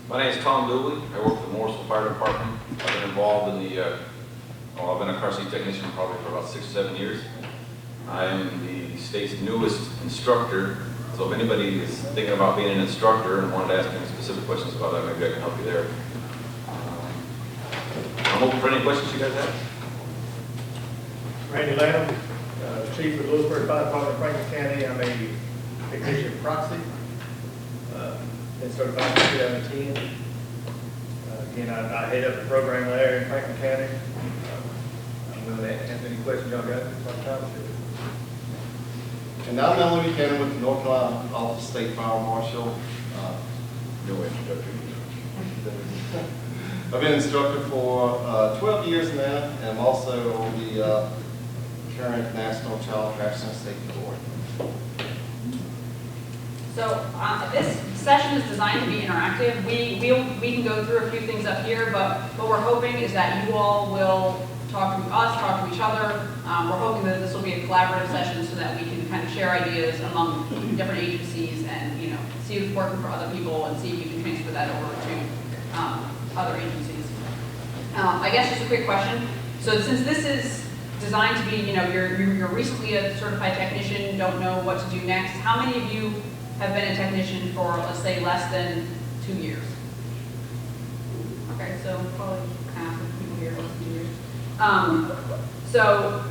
My name is Tom Dooley. I work for the Morrisville Fire Department. I've been involved in I've been a car seat technician probably for about 6 or 7 years. I am the state's newest instructor, so if anybody is thinking about being an instructor and wanted to ask any specific questions about that, maybe I can help you there. I'm open for any questions you guys have. Randy Lamb, Chief of Lewisburg Fire Department, Franklin County. I'm a technician proxy. Been certified in 2010. Again, I head up the program there in Franklin County. I'm willing to answer any questions y'all got. And I'm Melanie Buchanan with the North Carolina Office of State Fire Marshal. No introductory. I've been instructor for 12 years now, and I'm also on the current National Child Accident Safety Board. So this session is designed to be interactive. We can go through a few things up here, but what we're hoping is that you all will talk to us, talk to each other. We're hoping that this will be a collaborative session so that we can kind of share ideas among different agencies and see what's working for other people and see if we can transfer that over to other agencies. I guess just a quick question. So since this is designed to be, you're recently a certified technician, don't know what to do next, how many of you have been a technician for, let's say, less than 2 years? Okay, so probably half of people here less than 2 years. So,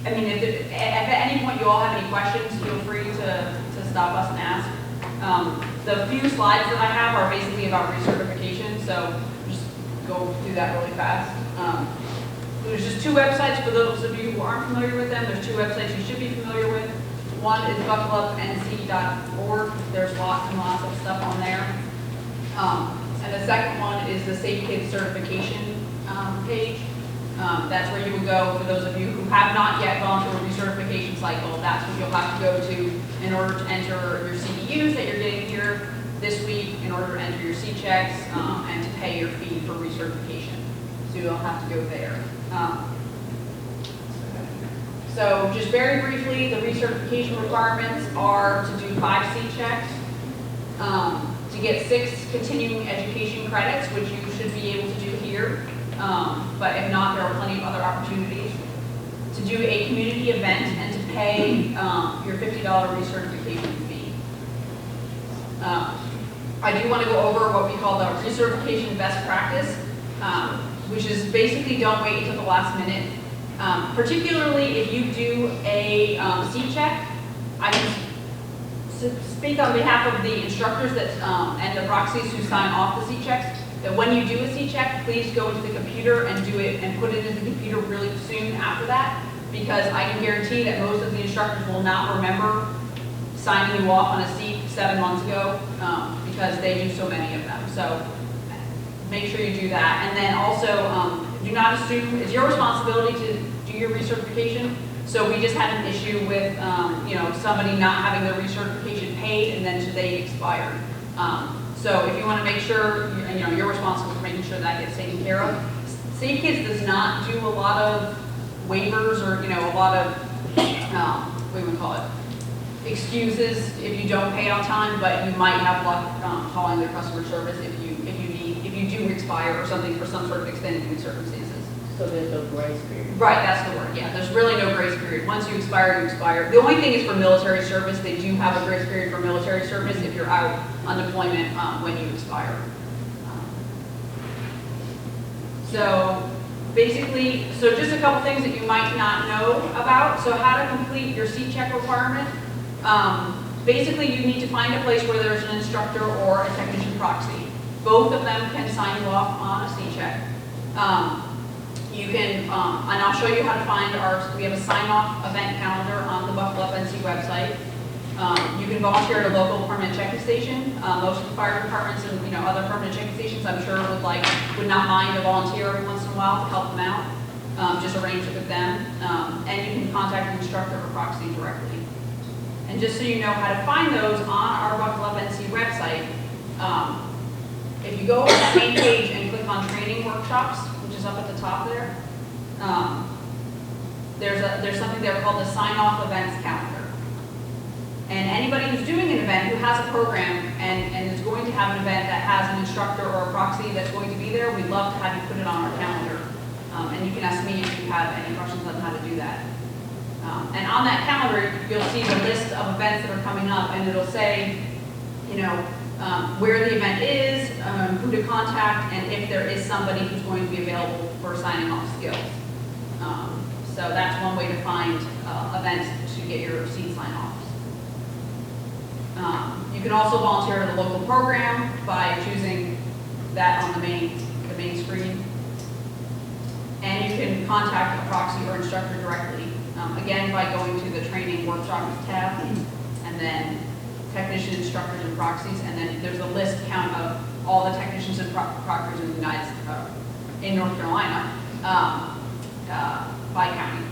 I mean, if at any point you all have any questions, feel free to stop us and ask. The few slides that I have are basically about recertification, so just go through that really fast. There's just 2 websites for those of you who aren't familiar with them. There's 2 websites you should be familiar with. One is buckleupnc.org. There's lots and lots of stuff on there. And the second one is the Safe Kids certification page. That's where you would go for those of you who have not yet gone through a recertification cycle. That's what you'll have to go to in order to enter your CEUs that you're getting here this week, in order to enter your C-checks, and to pay your fee for recertification. So you'll have to go there. So just very briefly, the recertification requirements are to do 5 C-checks, to get 6 continuing education credits, which you should be able to do here. But if not, there are plenty of other opportunities. To do a community event and to pay your $50 recertification fee. I do want to go over what we call the recertification best practice, which is basically don't wait until the last minute. Particularly if you do a C-check, I can speak on behalf of the instructors that and the proxies who sign off the C-checks, that when you do a C-check, please go into the computer and do it and put it in the computer really soon after that, because I can guarantee that most of the instructors will not remember signing you off on a seat 7 months ago, because they do so many of them. So make sure you do that. And then also, do not assume it's your responsibility to do your recertification. So we just had an issue with somebody not having their recertification paid and then they expired. So if you want to make sure you're responsible for making sure that gets taken care of. Safe Kids does not do a lot of waivers or a lot of what do we call it, excuses if you don't pay on time, but you might have luck calling their customer service if you do expire or something for some sort of extenuating circumstances. So there's no grace period? Right, that's the word, yeah. There's really no grace period. Once you expire, you expire. The only thing is for military service, they do have a grace period for military service if you're out on deployment when you expire. So basically, just a couple things that you might not know about. So how to complete your C-check requirement. Basically, you need to find a place where there's an instructor or a technician proxy. Both of them can sign you off on a C-check. You can, and I'll show you how to find we have a sign-off event calendar on the Buckle Up NC website. You can volunteer at a local permanent checking station. Most of the fire departments and other permanent checking stations, I'm sure, would not mind a volunteer every once in a while to help them out. Just arrange it with them. And you can contact an instructor or proxy directly. And just so you know how to find those on our Buckle Up NC website, if you go on that main page and click on training workshops, which is up at the top there, there's something there called the sign-off events calendar. And anybody who's doing an event, who has a program and is going to have an event that has an instructor or a proxy that's going to be there, we'd love to have you put it on our calendar. And you can ask me if you have any questions on how to do that. And on that calendar, you'll see the list of events that are coming up, and it'll say, you know, where the event is, who to contact, and if there is somebody who's going to be available for signing off skills. So that's one way to find events to get your seat sign-offs. You can also volunteer at a local program by choosing that on the main screen. And you can contact a proxy or instructor directly, again, by going to the training workshops tab, and then technician, instructors, and proxies, and then there's a list count of all the technicians and proctors in the in North Carolina by county.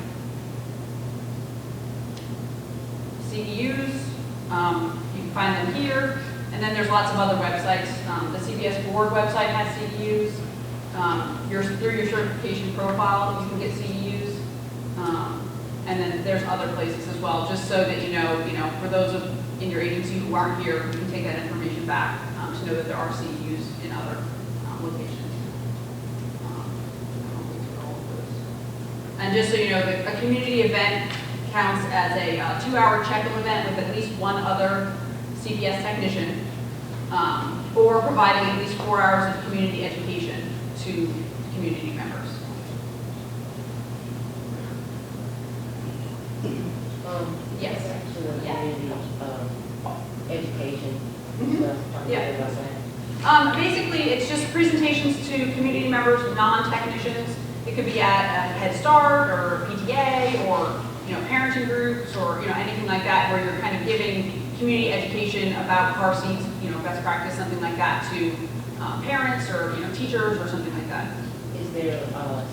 CEUs, you can find them here, and then there's lots of other websites. The CPS board website has CEUs. Through your certification profile, you can get CEUs. And then there's other places as well, just so that you know, for those in your agency who aren't here, you can take that information back to know that there are CEUs in other locations. And just so you know, a community event counts as a 2-hour check-in event with at least one other CPS technician, or providing at least 4 hours of community education to community members. Yes. Actually, Yeah. community, education. Yeah. Basically, it's just presentations to community members, non-technicians. It could be at Head Start or PTA or parenting groups or anything like that, where you're kind of giving community education about car seats, best practice, something like that to parents or teachers or something like that. Is there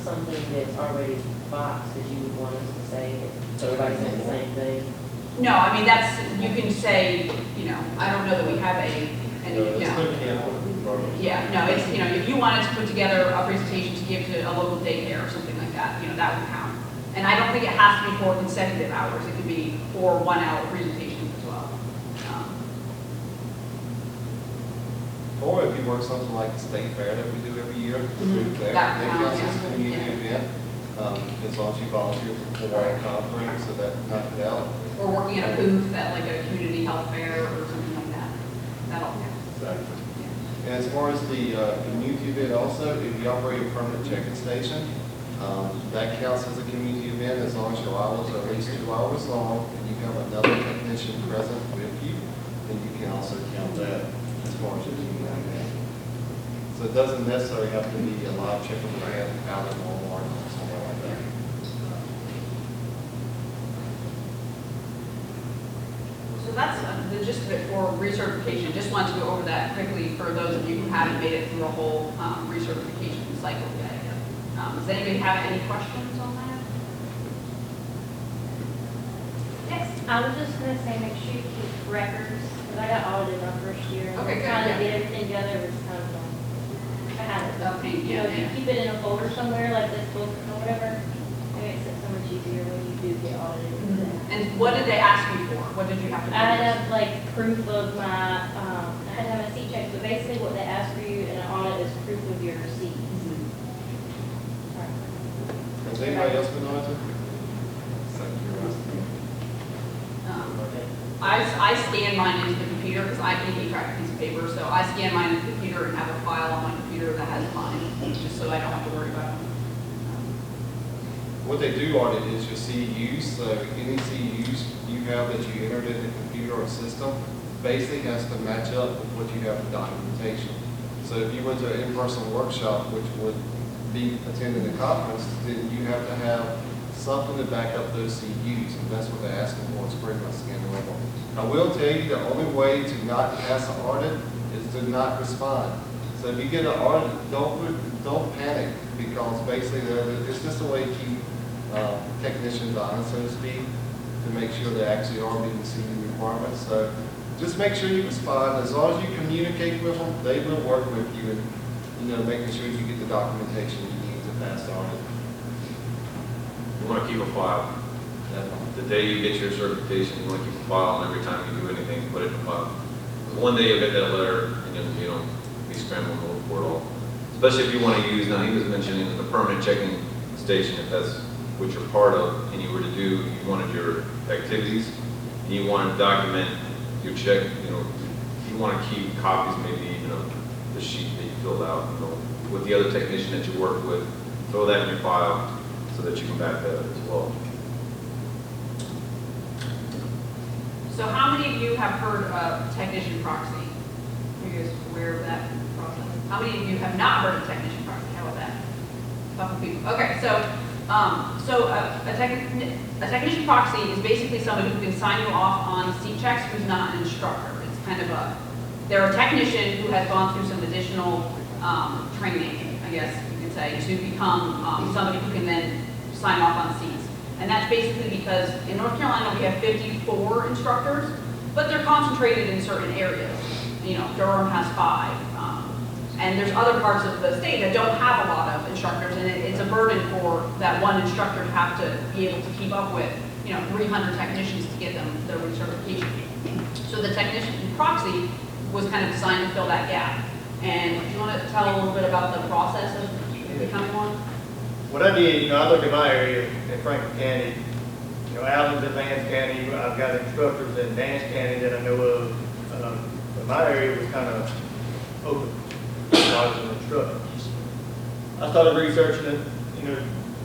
something that's already boxed that you would want us to say, so everybody's saying the same thing? No, I mean you can say, I don't know that we have any. Yeah, no, it's, if you wanted to put together a presentation to give to a local daycare or something like that, that would count. And I don't think it has to be 4 consecutive hours. It could be 4 1-hour presentations as well. Or if you work something like the state fair that we do every year, that counts as a community event. As long as you volunteer for 4-hour conference, so that knock it out. Or working at a booth at like a community health fair or something like that. That'll count. Exactly. And as far as the community event also, if you operate a permanent check-in station, that counts as a community event as long as your hours are at least 2 hours long and you have another technician present with you, then you can also count that as far as your community event. So it doesn't necessarily have to be a live check-in event out in Walmart or something like that. So that's the gist of it for recertification. Just wanted to go over that quickly for those of you who haven't made it through the whole recertification cycle yet. Does anybody have any questions on that? Yes. I was just gonna say, make sure you keep records, because I got audited my first year. And Okay, good, trying yeah. to get everything together was kind of, I had it. Okay, You know, if you yeah. keep it in a folder somewhere, like this book or whatever, it makes it so much easier when you do get audited. And what did they ask you for? What did you have to do? I had to have like proof of my, I had to have a seat check, but basically what they ask for you in an audit is proof of your seat. Has anybody else been audited? I scan mine into the computer because I can keep track of piece of paper, so I scan mine into the computer and have a file on my computer that has mine, just so I don't have to worry about them. What they do audit is your CEUs, so any CEUs you have that you entered in the computer or system basically has to match up with what you have in documentation. So if you went to an in-person workshop, which would be attending a conference, then you have to have something to back up those CEUs, and that's what they're asking for, it's pretty much scanning level. I will tell you, the only way to not pass an audit is to not respond. So if you get an audit, don't panic, because basically it's just a way to keep technicians honest, so to speak, to make sure they actually are meeting CE requirements. So just make sure you respond. As long as you communicate with them, they will work with you and making sure you get the documentation you need to pass the audit. We want to keep a file. The day you get your certification, you want to keep a file, and every time you do anything, put it in a file. 'Cause one day you'll get that letter, and you know, be scrambling to look for it all. Especially if you want to use, now he was mentioning the permanent checking station, if that's what you're part of, and you were to do, you wanted your activities, and you want to document your check, you know, you want to keep copies, maybe, you know, the sheet that you filled out, you know, with the other technician that you work with, throw that in your file so that you can back that up as well. So how many of you have heard of technician proxy? Are you guys aware of that process? How many of you have not heard of technician proxy? How about that? A couple people. Okay, so a technician proxy is basically somebody who can sign you off on seat checks who's not an instructor. It's kind of they're a technician who has gone through some additional training, I guess you could say, to become somebody who can then sign off on seats. And that's basically because in North Carolina, we have 54 instructors, but they're concentrated in certain areas. You know, Durham has 5. And there's other parts of the state that don't have a lot of instructors, and it's a burden for that one instructor to have to be able to keep up with, you know, 300 technicians to get them their recertification. So the technician proxy was kind of designed to fill that gap. And do you want to tell a little bit about the process of becoming one? What I did, you know, I looked at my area in Franklin County, you know, Allen's in Vance County, I've got instructors in Nance County that I know of. But my area was kind of open. I was an instructor. I started researching it, you know,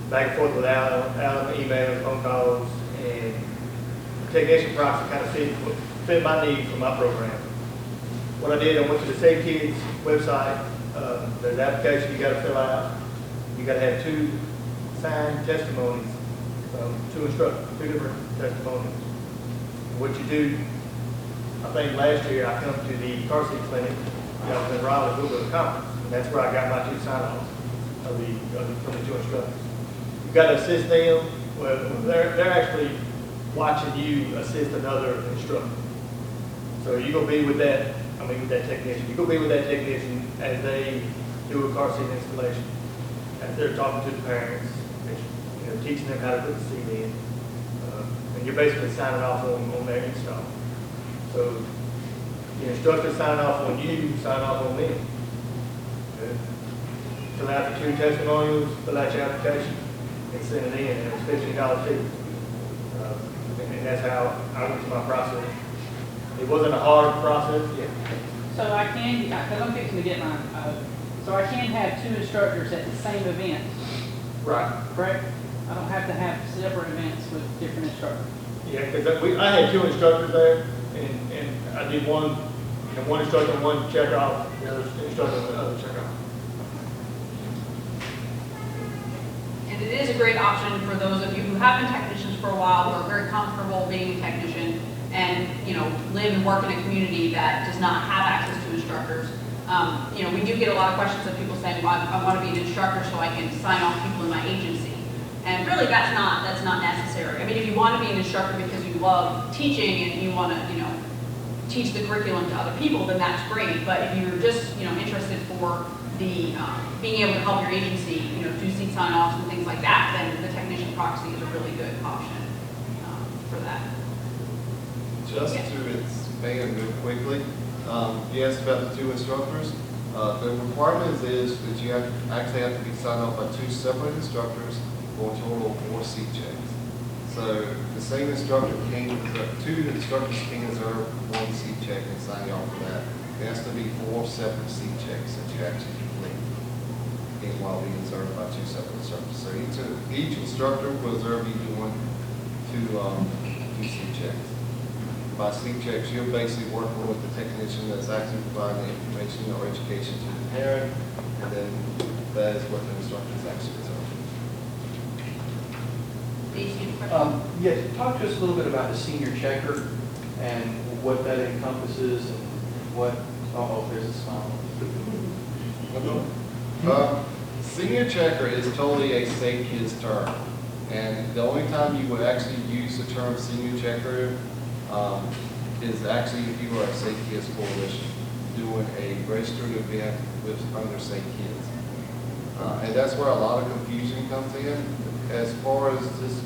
back and forth with Alan, emails, phone calls, and technician proxy kind of fit my need for my program. What I did, I went to the Save Kids website. There's an application you got to fill out. You got to have 2 signed testimonies from 2 instructors, 2 different testimonies. What you do, I think last year I come to the car seat clinic. I was in Raleigh, Louisville conference, and that's where I got my 2 sign-offs from the 2 instructors. You've got to assist them. Well, they're actually watching you assist another instructor. So you're gonna be with that. With that technician. You're gonna be with that technician as they do a car seat installation, as they're talking to the parents, you know, teaching them how to put the seat in, and you're basically signing off on their install. So the instructor sign off on you, sign off on them. Okay. Fill out the 2 testimonials, fill out your application, and send it in, and it's $15 fee. And that's how I went through my process. It wasn't a hard process. Yeah. So I can, because I'm fixing to get mine, so I can have 2 instructors at the same event, Right. correct? I don't have to have separate events with different instructors. Yeah, because I had 2 instructors there, and I did one instructor, one check off, the other instructor, and the other check off. And it is a great option for those of you who have been technicians for a while, who are very comfortable being a technician, and, you know, live and work in a community that does not have access to instructors. You know, we do get a lot of questions of people saying, well, I want to be an instructor so I can sign off people in my agency. And really, that's not necessary. I mean, if you want to be an instructor because you love teaching and you want to, you know, teach the curriculum to other people, then that's great. But if you're just, you know, interested for the being able to help your agency, you know, do seat sign-offs and things like that, then the technician proxy is a really good option for that. Just Yeah. to expand real quickly, you asked about the 2 instructors. The requirement is that you actually have to be signed off by 2 separate instructors for a total of 4 seat checks. So the same instructor can, 2 instructors can reserve 1 seat check and sign you off for that. It has to be 4 separate seat checks that you actually complete while being observed by 2 separate instructors. So each instructor will observe you doing 2 seat checks. By seat checks, you're basically working with the technician that's actually providing the information or education to the parent, and then that is what the instructor is actually observing. Yes, talk to us a little bit about the senior checker and what that encompasses and what, there's a smile. Senior checker is totally a Safe Kids term, and the only time you would actually use the term senior checker is actually if you are a Safe Kids Coalition doing a registered event with under Safe Kids. And that's where a lot of confusion comes in. As far as this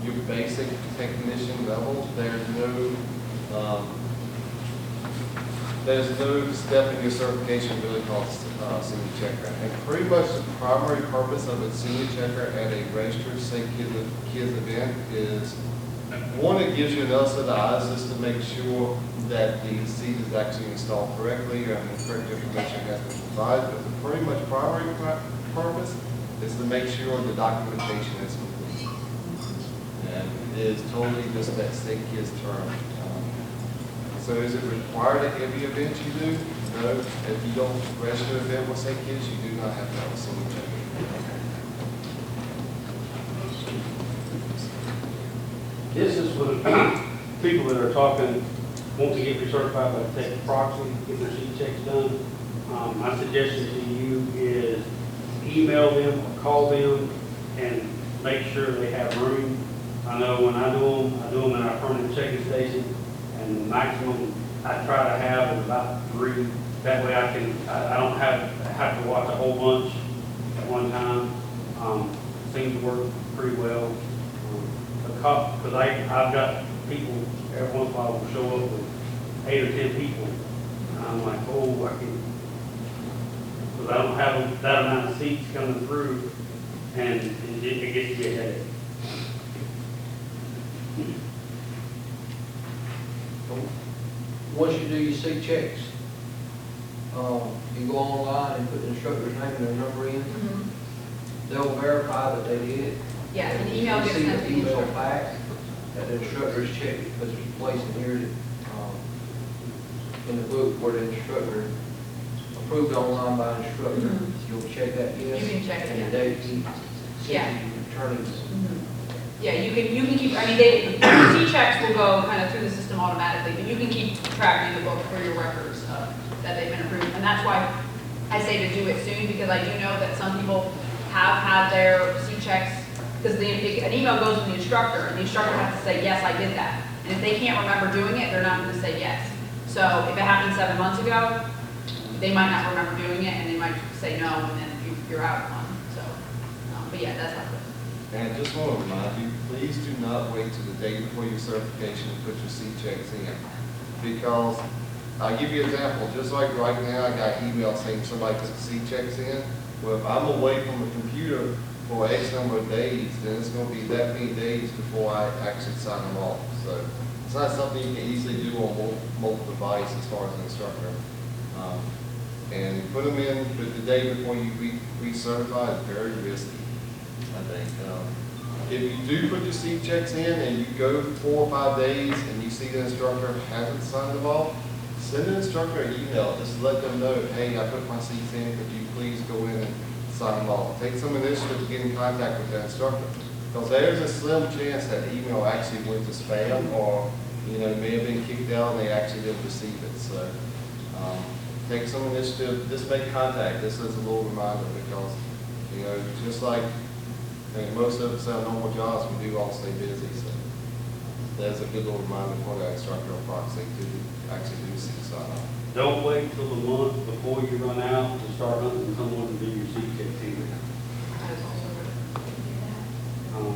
your basic technician level. There's no step in your certification really called senior checker. And pretty much the primary purpose of a senior checker at a registered Safe Kids event is, one, it gives you another set of eyes just to make sure that the seat is actually installed correctly and the correct information has been provided. But the pretty much primary purpose is to make sure the documentation is complete. And it is totally just that Safe Kids term. So is it required at every event you do? No. If you don't register an event with Safe Kids, you do not have to have a senior checker. This is for the people that are talking, want to get recertified by the tech proxy, get their C checks done. My suggestion to you is email them or call them and make sure they have room. I know when I do them in our permanent checking station, and the maximum I try to have is about 3. That way I don't have to watch a whole bunch at one time. Seems to work pretty well. Because I've got people every once in a while will show up with 8 or 10 people. And I'm like, oh, I can't. Because I don't have that amount of seats coming through, and it gets to be a headache. Once you do your C checks, you go online and put the instructor's name and their number in. They'll verify that they did it. Yeah, an email You gets see sent the to the email instructor. back that the instructor is checked, because there's a place in here that, in the book where the instructor approved online by an instructor. Mhm. You'll check that, yes. You can check it, And yeah. the date he Yeah. sent you returning. Yeah, you can keep, I mean, the C-checks will go kind of through the system automatically, but you can keep track in the book for your records that they've been approved. And that's why I say to do it soon, because I do know that some people have had their C-checks, because an email goes to the instructor, and the instructor has to say, yes, I did that. And if they can't remember doing it, they're not going to say yes. So if it happened 7 months ago, they might not remember doing it, and they might say no, and then you're out of one. So, but yeah, that's how it goes. And I just want to remind you, please do not wait till the day before your certification to put your C checks in. Because, I'll give you an example, just like right now, I got email saying somebody put C checks in. Well, if I'm away from the computer for X number of days, then it's going to be that many days before I actually sign them off. So, it's not something you can easily do on multiple devices as far as an instructor. And put them in, but the day before you recertify is very risky, I think. If you do put your C checks in and you go 4 or 5 days and you see the instructor hasn't signed them off, send the instructor an email, just let them know, hey, I put my seats in, could you please go in and sign them off. Take some initiative to get in contact with that instructor. Because there's a slim chance that the email actually went to spam, or, may have been kicked out and they actually didn't receive it. So, take some initiative, just make contact. This is a little reminder, because, just like most of us have normal jobs, we do all stay busy. So that's a good little reminder for that instructor or proxy to actually do C sign off. Don't wait till the month before you run out to start hunting someone to do your C checks either. That is also good.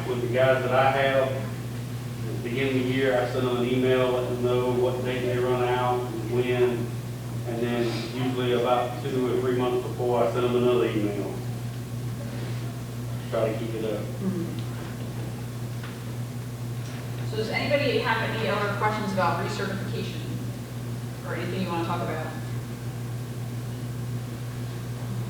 With the guys that I have, at the beginning of the year, I send them an email, let them know what date they run out, and when, and then usually about 2 or 3 months before, I send them another email. Try to keep it up. So does anybody have any other questions about recertification or anything you want to talk about?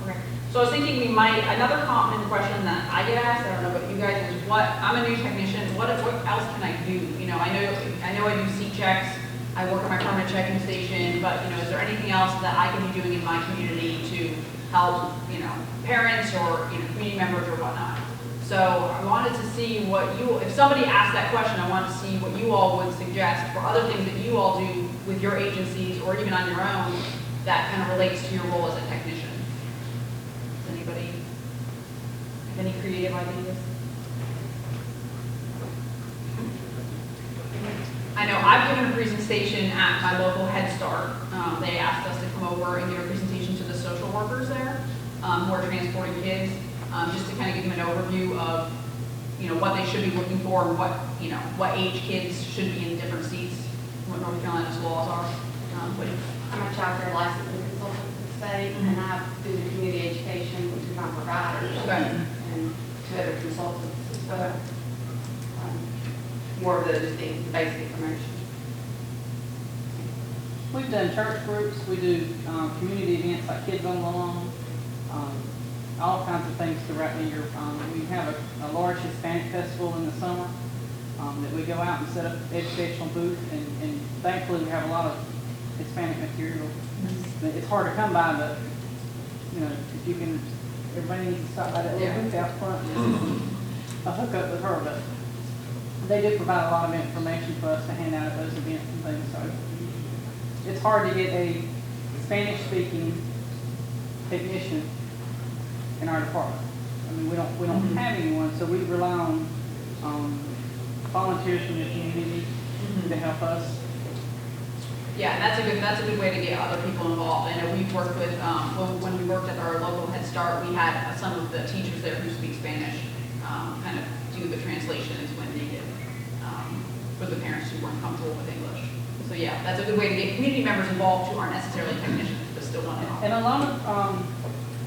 Okay. So I was thinking another common question that I get asked, I don't know about you guys, is I'm a new technician, what else can I do? I know I do C checks, I work at my permanent checking station, but, is there anything else that I can be doing in my community to help, parents or, community members or whatnot? So I wanted to see if somebody asked that question, I wanted to see what you all would suggest for other things that you all do with your agencies or even on your own that kind of relates to your role as a technician. Does anybody have any creative ideas? I know I've given a presentation at my local Head Start. They asked us to come over and give a presentation to the social workers there who are transporting kids, just to kind of give them an overview of what they should be looking for and what age kids should be in different seats, what North Carolina's laws are. But I'm a child care licensing consultant for the state, and I do the community education to my providers Okay. and to other consultants. So, more of those things, basic information. We've done church groups, we do community events like Kids on the Lawn, all kinds of things throughout the year. We have a large Hispanic festival in the summer that we go out and set up educational booth, and thankfully we have a lot of Hispanic material. It's hard to come by, but if you can, everybody needs to stop by that little booth out front. I'll hook up with her, but they do provide a lot of information for us to hand out at those events and things. So it's hard to get a Spanish-speaking technician in our department. I mean, we don't have anyone, so we rely on volunteers from the community to help us. Yeah, and that's a good way to get other people involved. I know we've worked with, when we worked at our local Head Start, we had some of the teachers there who speak Spanish, kind of do the translations when needed, for the parents who weren't comfortable with English. So yeah, that's a good way to get community members involved who aren't necessarily technicians, but still want to help. And a lot of,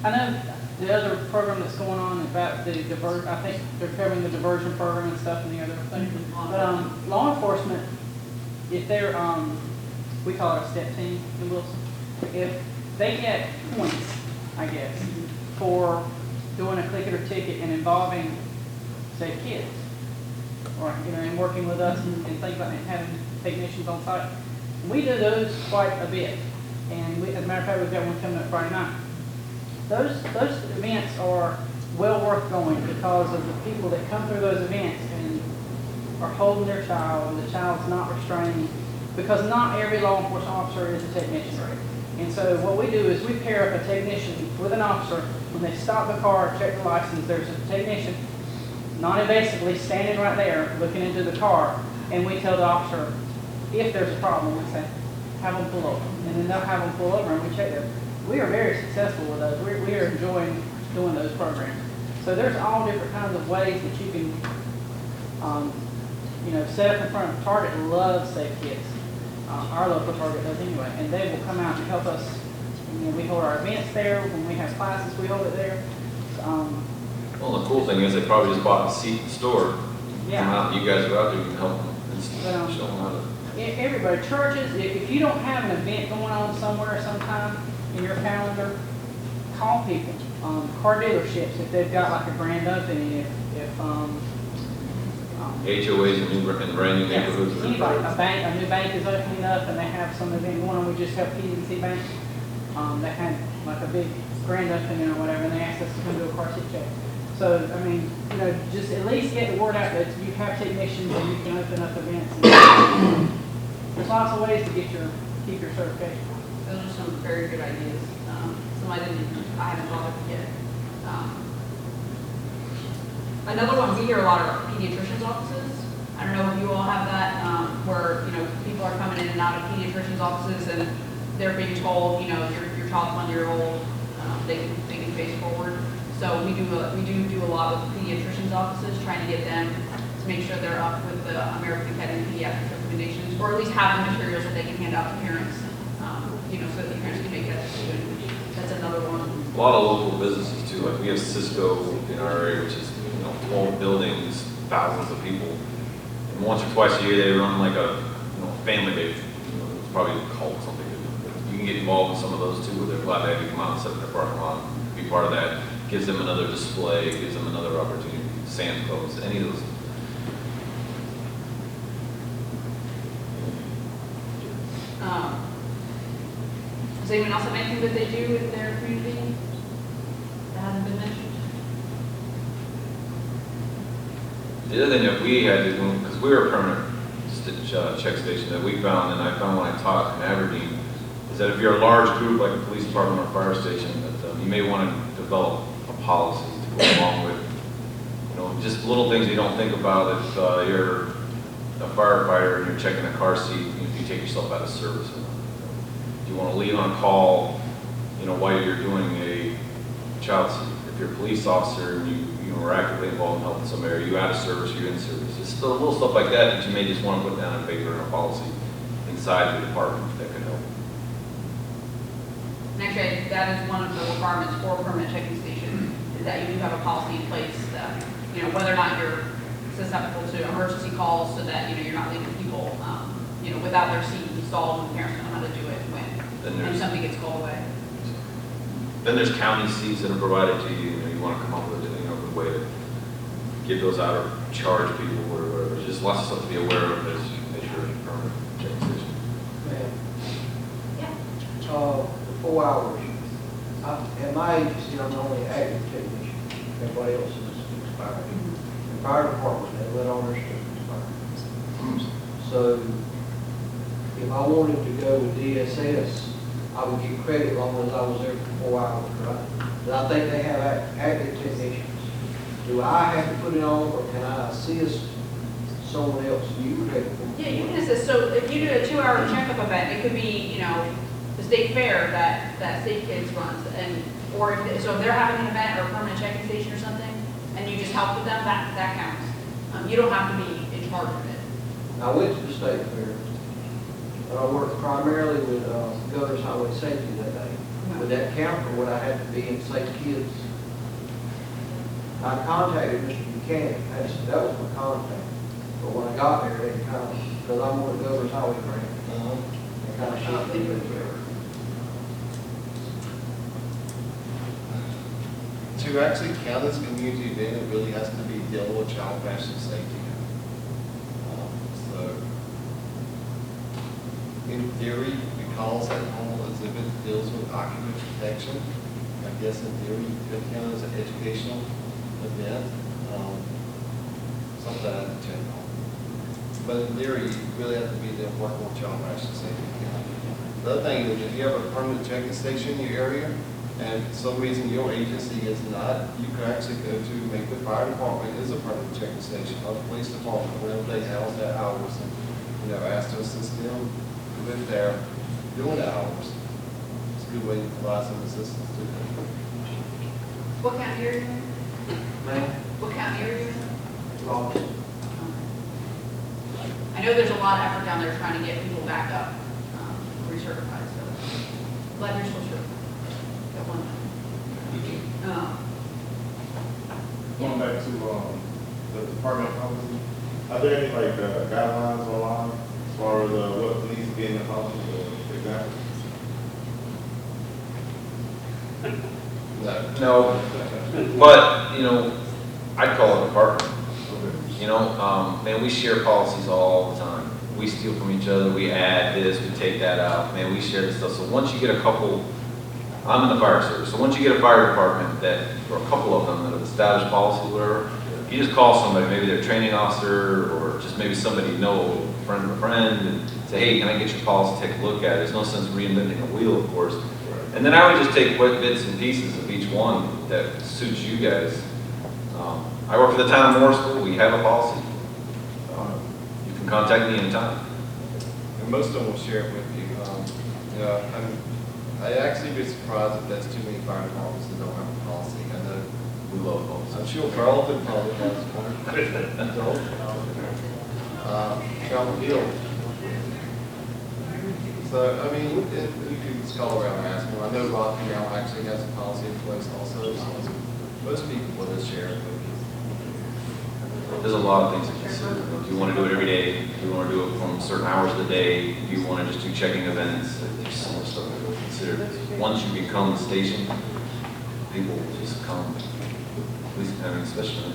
I know the other program that's going on about the I think they're covering the diversion program and stuff and the other thing. But law enforcement, if they're, we call it a step team in Wilson, if they get points, I guess, for doing a click it or ticket and involving, say, kids, or, and working with us and things like that, and having technicians on site. We do those quite a bit. And we, as a matter of fact, we've got one coming up Friday night. Those events are well worth going because of the people that come through those events and are holding their child, and the child's not restrained, because not every law enforcement officer is a technician. And so what we do is we pair up a technician with an officer. When they stop the car, check the license, there's a technician non-invasively standing right there looking into the car, and we tell the officer if there's a problem, we say, have them pull over. And then they'll have them pull over and we check them. We are very successful with those. We are enjoying doing those programs. So there's all different kinds of ways that you can, set up in front of Target. Loves Safe Kids. Our local Target does anyway, and they will come out and help us. We hold our events there. When we have classes, we hold it there. Well, the cool thing is they probably just bought a seat in the store. Yeah. Come out, you guys go out there, you can help them and show them how to. Everybody, churches, if you don't have an event going on somewhere sometime in your calendar, call people. Car dealerships, if they've got like a grand opening, HOAs in brand new neighborhoods. Anybody, a new bank is opening up and they have some event going on. We just helped PNC Bank. They had like a big grand opening or whatever, and they asked us to come do a car seat check. So, I mean, just at least get the word out that you have technicians and you can open up events. There's lots of ways to keep your certification. Those are some very good ideas. Some I haven't thought of yet. Another one, we hear a lot of pediatricians' offices. I don't know if you all have that, where, people are coming in and out of pediatricians' offices and they're being told, your child's 1 year old, they can face forward. So we do a lot with pediatricians' offices, trying to get them to make sure they're up with the American Academy of Pediatrics recommendations, or at least have the materials that they can hand out to parents, so that the parents can make that decision. That's another one. A lot of local businesses too, like we have Cisco in our area, which is 12 buildings, thousands of people. And once or twice a year they run like a family day. It's probably called something. You can get involved in some of those too, where they're glad to have you come out and sit in their parking lot, be part of that. Gives them another display, gives them another opportunity. Sand coats, any of those. Does anyone else have anything that they do in their community that hasn't been mentioned? The other thing that we had to do, because we were a permanent check station, that we found, and I found when I taught in Aberdeen, is that if you're a large group like a police department or fire station, that you may want to develop a policy to go along with, just little things you don't think about if you're a firefighter and you're checking a car seat, if you take yourself out of service. Do you want to leave on call, while you're doing a child seat? If you're a police officer and you and we're actively involved in helping some area, you out of service, you in service. It's still little stuff like that that you may just want to put down on paper in a policy inside your department that could help. And actually, that is one of the requirements for a permanent checking station, is that you do have a policy in place that, you know, whether or not you're susceptible to emergency calls, so that, you know, you're not leaving people, you know, without their seat installed, and parents don't know how to do it when somebody gets called away. Then there's county seats that are provided to you, you know, you want to come up with, you know, a good way to give those out or charge people or whatever. There's just lots of stuff to be aware of as you're in a permanent checking station. Ma'am, Yeah. 4 hours. At my agency, I'm the only active technician. Everybody else is expired. The fire department, they let all their stuff expire. So if I wanted to go with DSS, I would get credit as long as I was there for 4 hours, right? But I think they have active technicians. Do I have to put it on, or can I assist someone else? You credit for me? Yeah, you can assist. So if you do a 2-hour checkup event, it could be, you know, the state fair that Safe Kids runs, and or if, so if they're having an event or a permanent checking station or something, and you just help with them, that counts. You don't have to be in charge of it. I went to the state fair, but I worked primarily with Governor's Highway Safety that day. Would that count, or would I have to be in Safe Kids? I contacted Mr. Buchanan, that was my contact. But when I got there, they kind of, because I'm on the Governor's Highway grant, they kind of shifted me there. To actually count as a community event, it really has to be dealing with child fashion safety. So, in theory, because that whole exhibit deals with occupant protection, I guess in theory, it could count as an educational event, something I have to check on. But in theory, you really have to be there working with child fashion safety. The other thing is, if you have a permanent checking station in your area, and for some reason your agency is not, you can actually go to, maybe the fire department is a permanent checking station, or the police department, wherever they house their hours, and, you know, ask to assist them with their doing the hours. It's a good way to provide some assistance to them. What county are you in? Ma'am, What county are you in? Ross, I know there's a lot of effort down there trying to get people back up, recertified, so glad you're still certified. Got one. Going back to the department policy, are there any like guidelines online as far as what needs to be in the policy, or examples? No, but, you know, I'd call it a partner. You know, man, we share policies all the time. We steal from each other, we add this, we take that out, man, we share this stuff. So once you get a couple, I'm in the fire service, so once you get a fire department that, or a couple of them that have established policy, whatever, you just call somebody, maybe their training officer, or just maybe somebody you know, a friend of a friend, and say, hey, can I get your policy, take a look at it? There's no sense reinventing a wheel, of course. And then I would just take what bits and pieces of each one that suits you guys. I work for the town of Morrisville, we have a policy. You can contact me anytime. And most of them will share it with you. I'd actually be surprised if that's too many fire departments that don't have a policy. I know. We love policies. I'm sure Carlton probably has one. Calvin Hill. So, I mean, you can just call around and ask them. I know Rocky now actually has a policy in place also, so most people will just share it with you. There's a lot of things to consider. If you want to do it every day, if you want to do it from certain hours of the day, if you want to just do checking events, there's so much stuff to consider. Once you become the station, people will just come. At least, I mean, especially.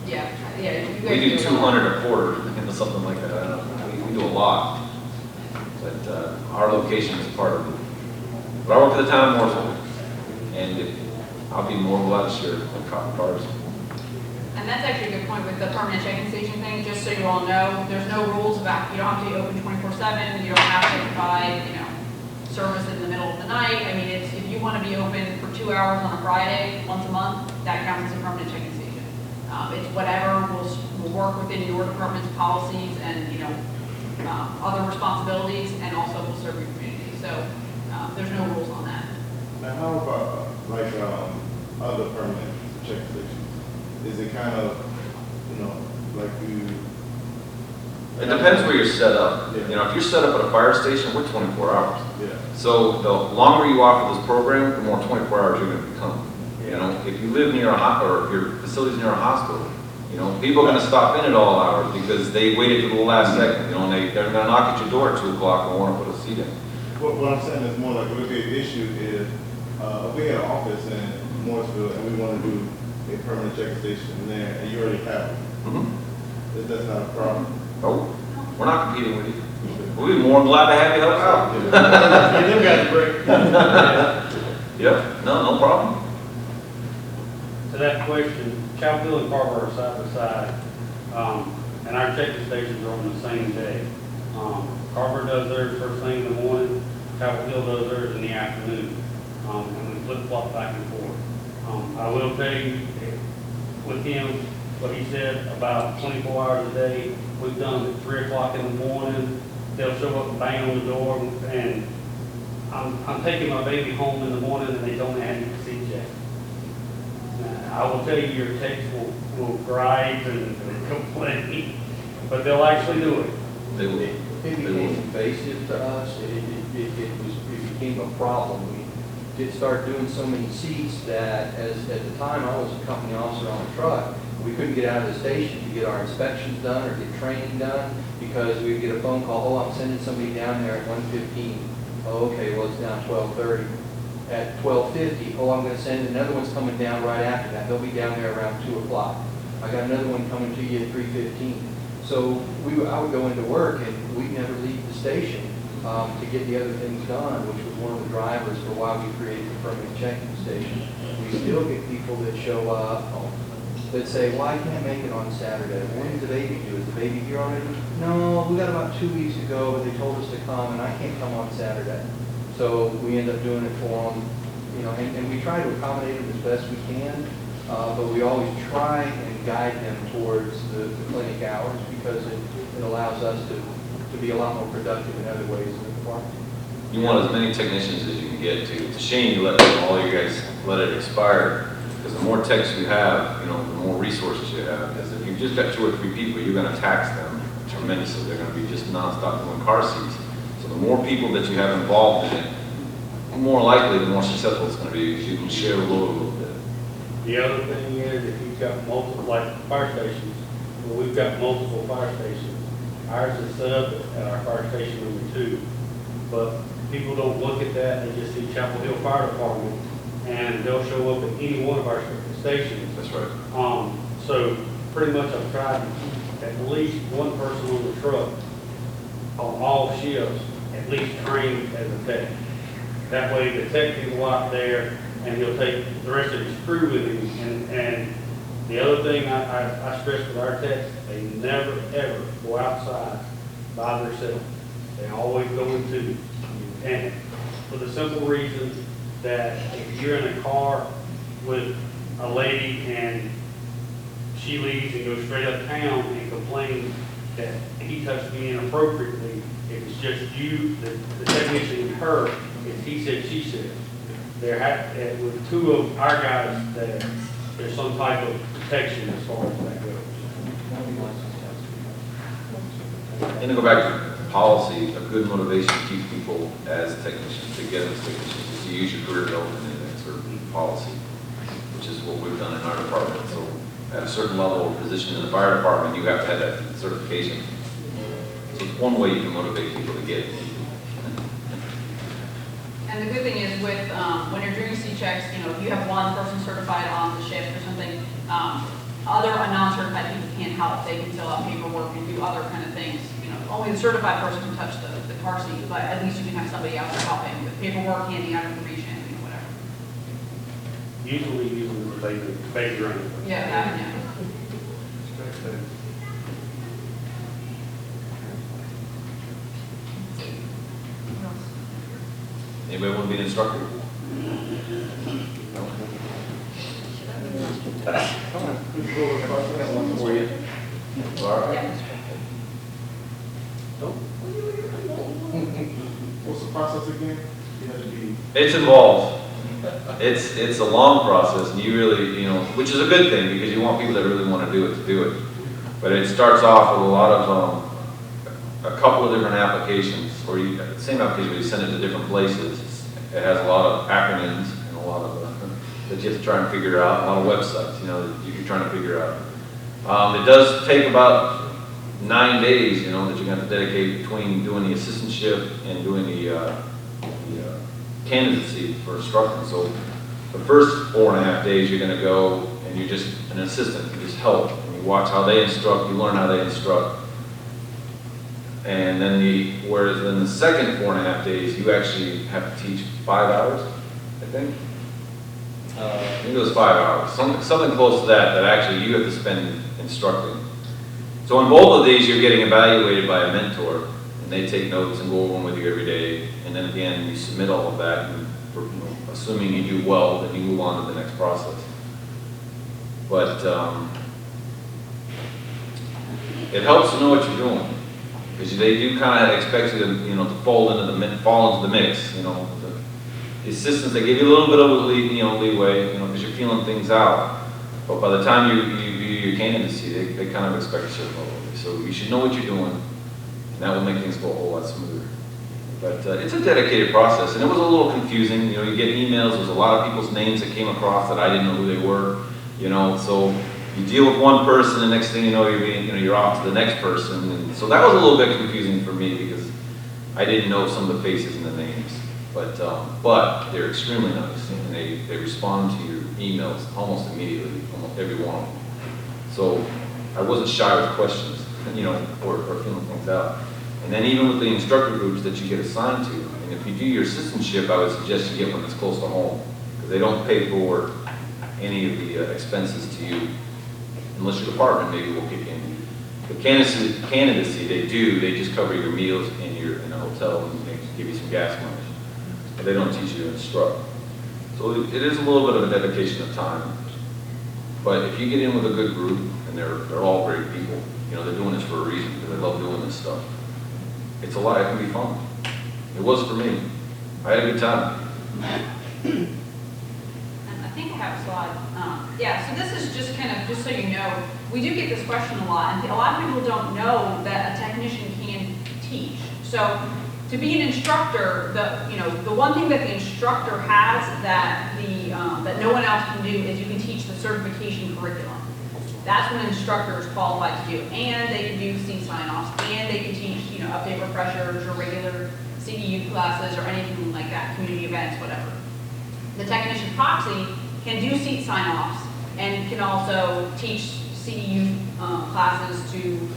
Yeah, you guys We do a lot. 200 a quarter, you know, something like that. I don't know. We do a lot. But our location is part of it. But I work for the town of Morrisville, and I'll be more glad to share the cars. And that's actually a good point with the permanent checking station thing, just so you all know, there's no rules about, you don't have to be open 24/7, you don't have to provide, you know, service in the middle of the night. I mean, if you want to be open for 2 hours on a Friday, once a month, that counts as a permanent checking station. It's whatever will work within your department's policies and, you know, other responsibilities, and also will serve your community. So there's no rules on that. Now, how about like other permanent check stations? is it kind of, you know, like you? It depends where you're set up. Yeah. You know, if you're set up at a fire station, we're 24 hours. Yeah. So the longer you offer this program, the more 24 hours you're gonna become. You know, if you live near a or if your facility's near a hospital, you know, people are gonna stop in at all hours because they waited to the last second, you know, and they're gonna knock at your door at 2 o'clock and wanna put a seat in. What I'm saying is more like, what the issue is, if we had an office in Morrisville and we want to do a permanent check station there, and you already have it, Mm-hmm. that's not a problem. No, we're not competing with you. We'd be more than glad to have you help out. Give them guys a break. Yeah, no problem. To that question, Chapel and Carver are side by side, and our checking stations are on the same day. Carver does theirs first thing in the morning, Chapel Hill does theirs in the afternoon, and we flip-flop back and forth. I will tell you, with him, what he said, about 24 hours a day, we've done it at 3 o'clock in the morning, they'll show up and bang on the door, and I'm taking my baby home in the morning and they don't have any seat check. I will tell you, your techs will gripe and complain, but they'll actually do it. They will. It became invasive to us, it became a problem. We did start doing so many seats that, at the time I was a company officer on a truck, we couldn't get out of the station to get our inspections done or get training done, because we'd get a phone call, oh, I'm sending somebody down there at 1:15. Oh, okay, well, it's now 12:30. At 12:50, oh, I'm gonna send, another one's coming down right after that, they'll be down there around 2 o'clock. I got another one coming to you at 3:15. So I would go into work and we'd never leave the station to get the other things done, which was one of the drivers for why we created the permanent checking station. We still get people that show up that say, well, I can't make it on Saturday. When is the baby due? Is the baby here already? No, we got about 2 weeks ago, but they told us to come and I can't come on Saturday. So we end up doing it for them, you know, and we try to accommodate them as best we can, but we always try and guide them towards the clinic hours, because it allows us to be a lot more productive in other ways in the department. You want as many technicians as you can get to. It's a shame you let all you guys let it expire, because the more techs you have, you know, the more resources you have. Because if you've just got 2 or 3 people, you're going to tax them tremendously. They're going to be just nonstop doing car seats. So the more people that you have involved in it, the more likely, the more successful it's going to be, because you can share the load a little bit. The other thing is, if you've got multiple, like fire stations, well, we've got multiple fire stations. Ours is set up at our fire station number 2, but people don't look at that, they just see Chapel Hill Fire Department, and they'll show up at any one of our stations. That's right. So pretty much I've tried to keep at least one person on the truck on all shifts, at least trained as a tech. That way the tech can go out there and he'll take the rest of his crew with him. And the other thing I stress with our techs, they never ever go outside by themselves. They always go in twos. And for the simple reason that if you're in a car with a lady and she leaves and goes straight uptown and complains that he touched me inappropriately, if it's just you, the technician, and her, it's he said, she said. With 2 of our guys, there's some type of protection as far as that goes. And to go back to policy, a good motivation to keep people as technicians, to get as technicians, is to use your career development in a certain policy, which is what we've done in our department. So at a certain level of position in the fire department, you have to have that certification. So it's one way you can motivate people to get it. And the good thing is with, when you're doing C-checks, you know, if you have one person certified on the shift or something, other non-certified people can't help. They can fill out paperwork and do other kind of things. You know, only the certified person can touch the car seat, but at least you can have somebody out there helping with paperwork, handing out information, you know, whatever. Usually using the baby running. Yeah, that, yeah. Anybody want to be an instructor? One for you. All right. What's the process again? You have to be. It's involved. it's a long process, and you really, which is a good thing, because you want people that really want to do it. But it starts off with a lot of, a couple of different applications, or the same application, but you send it to different places. It has a lot of acronyms and a lot of, that you have to try and figure out, a lot of websites, that you're trying to figure out. It does take about 9 days, that you're going to have to dedicate between doing the assistantship and doing the candidacy for instructing. So the first 4.5 days, you're going to go and you're just an assistant, you just help. And you watch how they instruct, you learn how they instruct. And then whereas in the second 4.5 days, you actually have to teach 5 hours, I think. I think it was 5 hours, something close to that actually you have to spend instructing. So in both of these, you're getting evaluated by a mentor, and they take notes and go over them with you every day. And then again, you submit all of that, and assuming you do well, then you move on to the next process. But it helps to know what you're doing, because they do kind of expect you to, to fall into the mix. The assistants, they give you a little bit of leeway, because you're feeling things out. But by the time you do your candidacy, they kind of expect a certain level. So you should know what you're doing, and that will make things go a whole lot smoother. But it's a dedicated process, and it was a little confusing. You get emails. There's a lot of people's names that came across that I didn't know who they were. So you deal with one person, and next thing you know, you're off to the next person. And so that was a little bit confusing for me, because I didn't know some of the faces and the names. But they're extremely nice, and they respond to your emails almost immediately, almost every one of them. So I wasn't shy with questions, or filling things out. And then even with the instructor groups that you get assigned to, and if you do your assistantship, I would suggest you get one that's close to home, because they don't pay for any of the expenses to you, unless your department maybe will kick in. The candidacy, they just cover your meals in a hotel, and they give you some gas money. But they don't teach you to instruct. So it is a little bit of a dedication of time. But if you get in with a good group, and they're all great people, they're doing this for a reason, because they love doing this stuff. It's a lot, it can be fun. It was for me. I had a good time. And I think I have a slide. So this is just just so you know, we do get this question a lot, and a lot of people don't know that a technician can teach. So to be an instructor, the one thing that the instructor has that that no one else can do is you can teach the certification curriculum. That's what an instructor is qualified to do, and they can do C sign-offs, and they can teach, update refreshers or regular CDU classes or anything like that, community events, whatever. The technician proxy can do seat sign-offs and can also teach CDU classes to,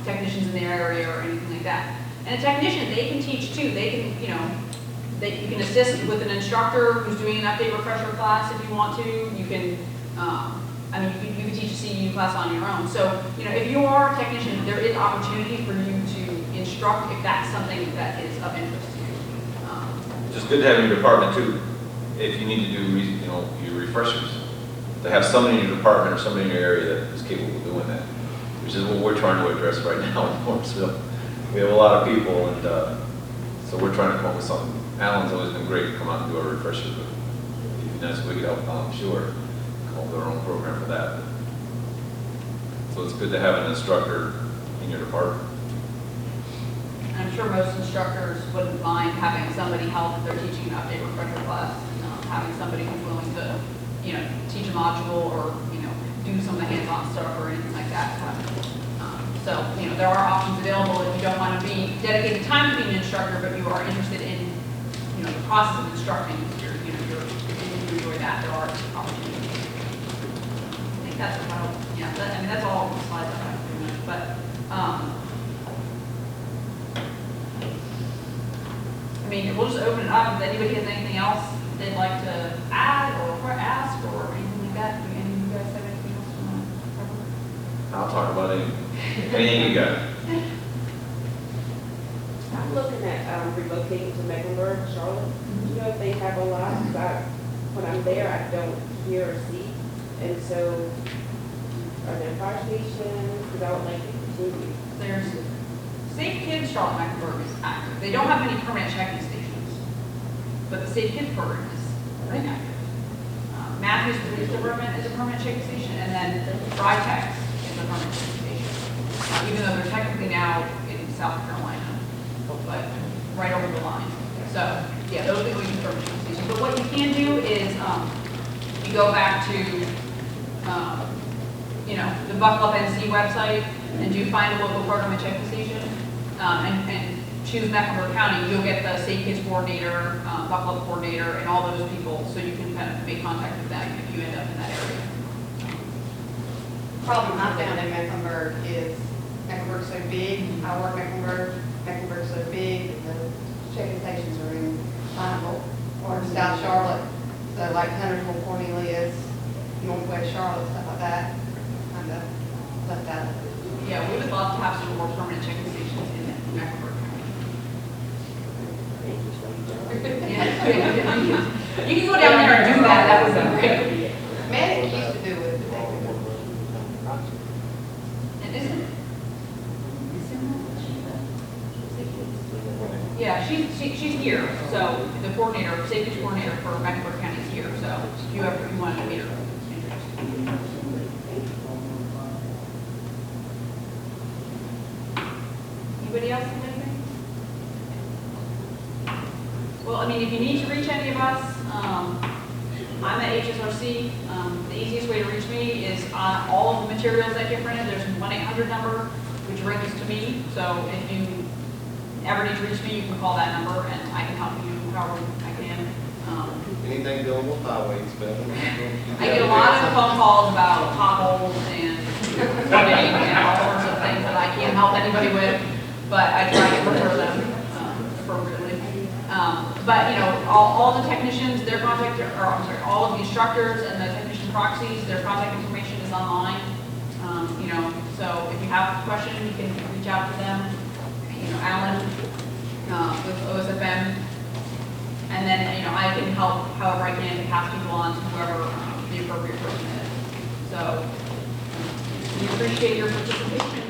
technicians in their area or anything like that. And a technician, they can teach too. They can, you can assist with an instructor who's doing an update refresher class if you want to. You can, you can teach a CEU class on your own. So, if you are a technician, there is opportunity for you to instruct if that's something that is of interest to you. Just good to have in your department too, if you need to do, your refreshers. To have somebody in your department or somebody in your area that is capable of doing that, which is what we're trying to address right now in Morrisville. We have a lot of people, and so we're trying to come up with something. Alan's always been great to come out and do our refreshers, but it'd be nice if we could help Alan, sure, come up with our own program for that. So it's good to have an instructor in your department. I'm sure most instructors wouldn't mind having somebody help if they're teaching an update refresher class, having somebody who's willing to, teach a module or, do some of the hands-on stuff or anything like that. So, there are options available if you don't want to be dedicated time to being an instructor, but you are interested in, the process of instructing. If you enjoy that, there are opportunities. I think that's about, that's all the slides I have pretty much. But, we'll just open it up. If anybody has anything else they'd like to add or ask or anything like that, do any of you guys have anything else you want to cover? I'll talk about anything you got. I'm looking at relocating to Mecklenburg, Charlotte. You know, they have a lot, but when I'm there, I don't hear or see. And so, are there fire stations? Because I would like to continue. There's Safe Kids Charlotte Mecklenburg is active. They don't have any permanent checking stations, but the Safe Kids program is very active. Matthews Police Department is a permanent chicken station, and then Britex is a permanent chicken station. Even though they're technically now in South Carolina, but right over the line. So, yeah, those are the only permanent chicken stations. But what you can do is, you go back to, you know, the Buckle Up NC website, and do find a local program and chicken station, and choose Mecklenburg County, you'll get the Safe Kids Coordinator, Buckle Up Coordinator, and all those people, so you can kind of make contact with them if you end up in that area. Problem I found in Mecklenburg is Mecklenburg's so big, I work Mecklenburg's so big, that the chicken stations are in Pineville or South Charlotte. So like Huntersville, Cornelius, Northwest Charlotte, stuff like that, kind of left out of it. Yeah, we would love to have some more permanent chicken stations in Mecklenburg County. Yeah. You can go down there and do that, that would be great. Manic used to do it. And isn't it? Yeah, she's here, so the coordinator, safety coordinator for Mecklenburg County is here, so if you ever, if you want to meet her. Anybody else have anything? Well, I mean, if you need to reach any of us, I'm at HSRC. The easiest way to reach me is on all of the materials that get printed. There's a 1-800 number, which rings to me. So if you ever need to reach me, you can call that number, and I can help you however I can. Anything dealing with highways, Bevan? I get a lot of phone calls about potholes and flooding and all sorts of things that I can't help anybody with, but I try to refer them appropriately. But, you know, all the technicians, their contact, or I'm sorry, all of the instructors and the technician proxies, their contact information is online. You know, so if you have a question, you can reach out to them. You know, Alan with OSFM. And then, you know, I can help however I can to pass people on to whoever the appropriate person is. So we appreciate your participation.